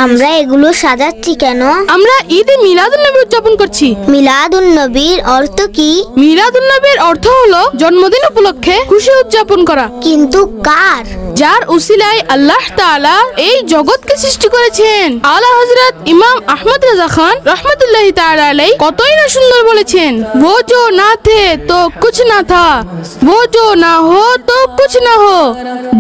আমরা এগুলো সাজাচ্ছি কেন? আমরা ঈদে মিলাদুন্নবী উদযাপন করছি। মিলাদুন্নবীর অর্থ কি? মিলাদুন্নবীর অর্থ হলো জন্মদিন উপলক্ষে খুশি উদযাপন করা। কিন্তু কার? যার উসিলায় আল্লাহ তাআলা এই জগৎকে সৃষ্টি করেছেন। আলা হযরত ইমাম আহমদ রাজা খান রহমতুল্লাহি তাআলা আলাইহি কতই না সুন্দর বলেছেন, वो जो ना थे तो कुछ ना था, वो जो ना हो तो कुछ ना हो,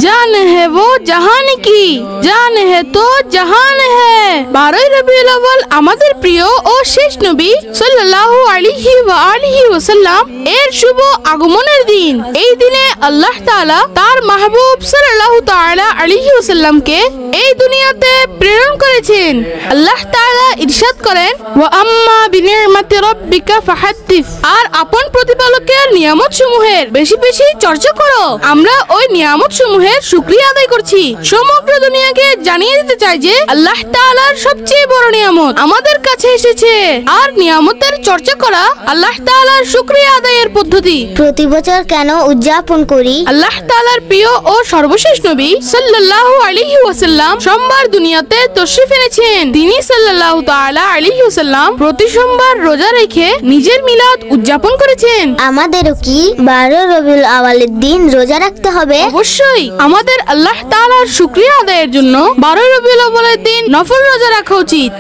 जान है वो जहान की, जान है तो जहान है। 12 রবিউল আউয়াল আমাদের প্রিয় ও শেষ নবী সাল্লাল্লাহু আলাইহি ওয়া আলিহি ওয়াসাল্লাম এর শুভ আগমনের দিন। এই দিনে আল্লাহ তাআলা তার মাহবুব সাল্লাল্লাহু তাআলা আলাইহি ওয়াসাল্লামকে এই দুনিয়াতে প্রেরণ করেছেন। আল্লাহ তাআলা ইরশাদ করেন, ওয়া আম্মা বিনি'মাতি রাব্বিকা ফাহাদ্দিস, আর আপন প্রতিপালকের নিয়ামত সমূহের বেশি বেশি চর্চা করো। আমরা ওই নিয়ামত সমূহের শুকরিয়া আদায় করছি। সমগ্র দুনিয়াকে জানিয়ে দিতে চাই যে আল্লাহ তাআলার সবচেয়ে বড় নিয়ামত আমাদের কাছে এসেছে। আর নিয়ামতের চর্চা করা আল্লাহ তাআলার শুকরিয়া আদায়ের পদ্ধতি। প্রতি বছর কেন উদযাপন করি? আল্লাহ তাআলার প্রিয় ও সর্বশেষ নবী সাল্লাল্লাহু আলাইহি ওয়াসাল্লাম সোমবার দুনিয়াতে তশরিফ এনেছেন। তিনি সাল্লাল্লাহু তাআলা আলাইহি ওয়াসাল্লাম প্রতি সোমবার রোজা রেখে নিজের মিলাদ উদযাপন করেছেন। আমাদেরও কি 12 রবিউল আউয়ালের দিন রোজা রাখতে হবে? অবশ্যই। আমাদের আল্লাহ তাআলার শুকরিয়া আদায়ের জন্য 12 রবিউল আউয়ালের দিন নফল রোজা রাখা উচিত।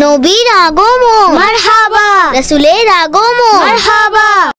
নবীর আগমন মারহাবা, রাসূলের আগমন মারহাবা।